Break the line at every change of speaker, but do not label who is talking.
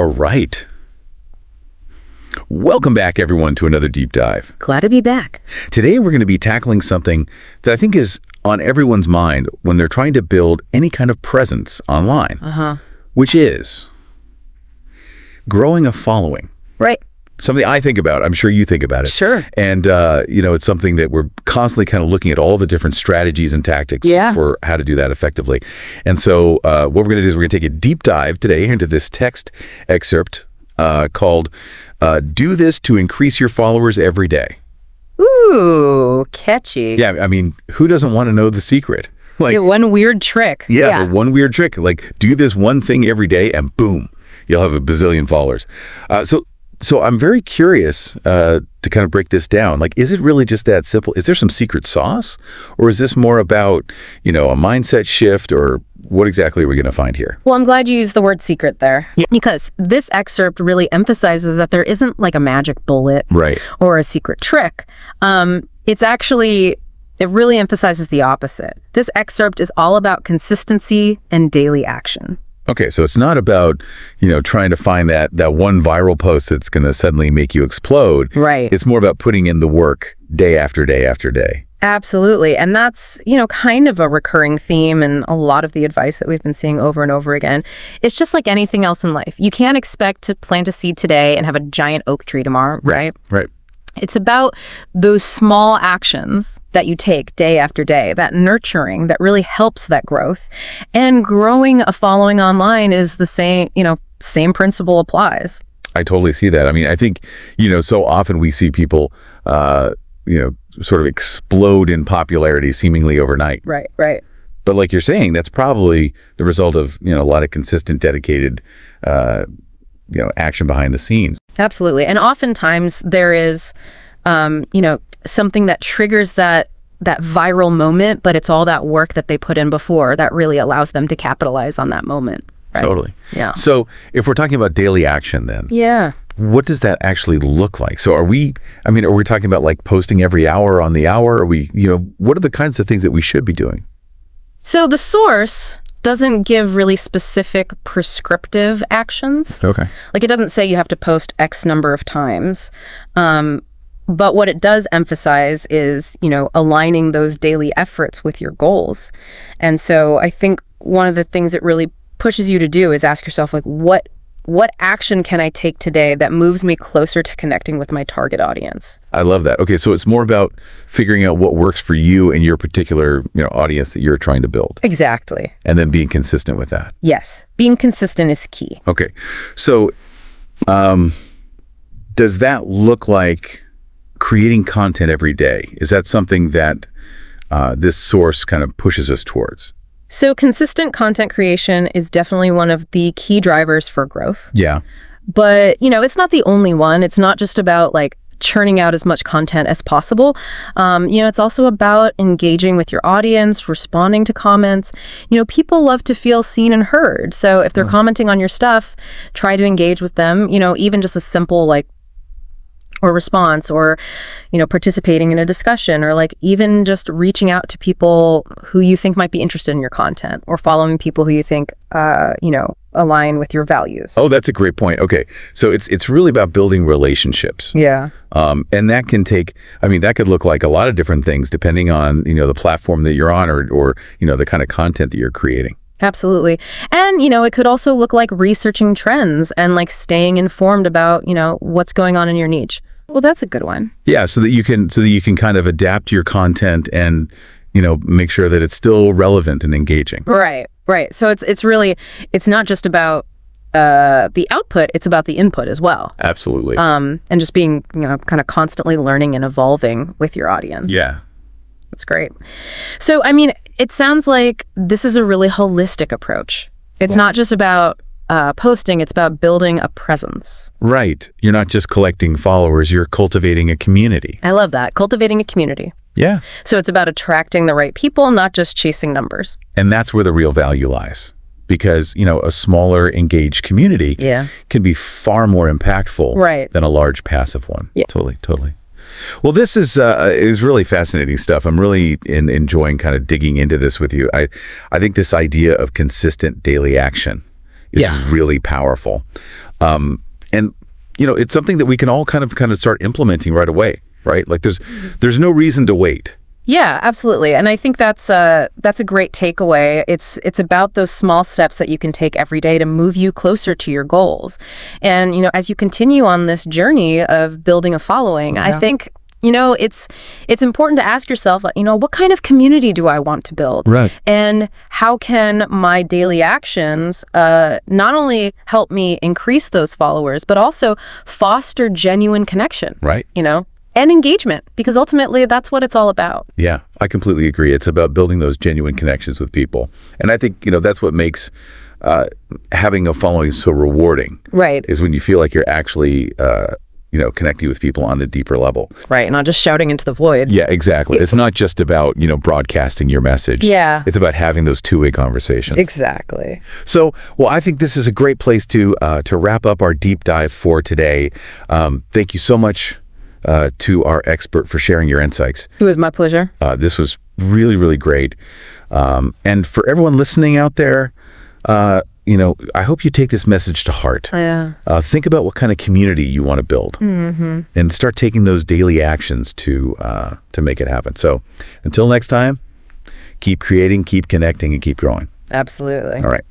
All right. Welcome back, everyone, to another deep dive.
Glad to be back.
Today, we're going to be tackling something that I think is on everyone's mind when they're trying to build any kind of presence online, which is growing a following.
Right.
Something I think about. I'm sure you think about it.
Sure.
And, it's something that we're constantly kind of looking at all the different strategies and tactics for how to do that effectively. And so what we're going to do is we're going to take a deep dive today into this text excerpt called Do This to Increase Your Followers Every Day.
Ooh, catchy.
Yeah, I mean, who doesn't want to know the secret? Like,
one weird trick.
Yeah, the one weird trick. Like, do this one thing every day and boom, you'll have a bazillion followers. So I'm very curious to kind of break this down. Like, is it really just that simple? Is there some secret sauce? Or is this more about, a mindset shift, or what exactly are we going to find here?
Well, I'm glad you used the word secret there. Yeah. Because this excerpt really emphasizes that there isn't like a magic bullet or a secret trick. It really emphasizes the opposite. This excerpt is all about consistency and daily action.
Okay, so it's not about, trying to find that one viral post that's going to suddenly make you explode.
Right.
It's more about putting in the work day after day after day.
Absolutely. And that's, kind of a recurring theme in a lot of the advice that we've been seeing over and over again. It's just like anything else in life. You can't expect to plant a seed today and have a giant oak tree tomorrow, right?
Right.
It's about those small actions that you take day after day, that nurturing that really helps that growth. And growing a following online is the same principle applies.
I totally see that. I mean, I think, so often we see people, sort of explode in popularity seemingly overnight.
Right.
But like you're saying, that's probably the result of, a lot of consistent, dedicated, action behind the scenes.
Absolutely. And oftentimes there is, something that triggers that viral moment, but it's all that work that they put in before that really allows them to capitalize on that moment. Right?
Totally.
Yeah.
So if we're talking about daily action then, what does that actually look like? So are we talking about like posting every hour on the hour? Are we, what are the kinds of things that we should be doing?
So the source doesn't give really specific prescriptive actions.
Okay.
Like it doesn't say you have to post X number of times. But what it does emphasize is, aligning those daily efforts with your goals. And so I think one of the things it really pushes you to do is ask yourself, like, what action can I take today that moves me closer to connecting with my target audience?
I love that. Okay, so it's more about figuring out what works for you and your particular, audience that you're trying to build.
Exactly.
And then being consistent with that.
Yes. Being consistent is key.
Okay. So does that look like creating content every day? Is that something that this source kind of pushes us towards?
So consistent content creation is definitely one of the key drivers for growth.
Yeah.
But, it's not the only one. It's not just about like churning out as much content as possible. It's also about engaging with your audience, responding to comments. People love to feel seen and heard. So if they're commenting on your stuff, try to engage with them, even just a simple or response, or participating in a discussion, or like even just reaching out to people who you think might be interested in your content, or following people who you think align with your values.
Oh, that's a great point. Okay, so it's really about building relationships.
Yeah.
And that can that could look like a lot of different things depending on the platform that you're on, or the kind of content that you're creating.
Absolutely. And, it could also look like researching trends and like staying informed about, what's going on in your niche. Well, that's a good one.
Yeah, so that you can kind of adapt your content and, make sure that it's still relevant and engaging.
Right. So it's not just about the output, it's about the input as well.
Absolutely.
And just being, kind of constantly learning and evolving with your audience.
Yeah.
That's great. So, it sounds like this is a really holistic approach. It's not just about posting, it's about building a presence.
Right. You're not just collecting followers, you're cultivating a community.
I love that. Cultivating a community.
Yeah.
So it's about attracting the right people, not just chasing numbers.
And that's where the real value lies. Because, a smaller engaged community can be far more impactful than a large passive one.
Yeah.
Totally. Well, this is really fascinating stuff. I'm really enjoying kind of digging into this with you. I think this idea of consistent daily action is really powerful. And, it's something that we can all kind of start implementing right away, right? Like there's no reason to wait.
Yeah, absolutely. And I think that's a great takeaway. It's about those small steps that you can take every day to move you closer to your goals. And, as you continue on this journey of building a following, I think, it's important to ask yourself, what kind of community do I want to build?
Right.
And how can my daily actions not only help me increase those followers, but also foster genuine connection?
Right.
And engagement, because ultimately that's what it's all about.
Yeah, I completely agree. It's about building those genuine connections with people. And I think, that's what makes having a following so rewarding.
Right.
Is when you feel like you're actually, connecting with people on a deeper level.
Right, not just shouting into the void.
Yeah, exactly. It's not just about, broadcasting your message.
Yeah.
It's about having those two-way conversations.
Exactly.
So, well, I think this is a great place to wrap up our deep dive for today. Thank you so much to our expert for sharing your insights.
It was my pleasure.
This was really, really great. And for everyone listening out there, I hope you take this message to heart.
Yeah.
Think about what kind of community you want to build, and start taking those daily actions to make it happen. So, until next time, keep creating, keep connecting, and keep growing.
Absolutely.
All right.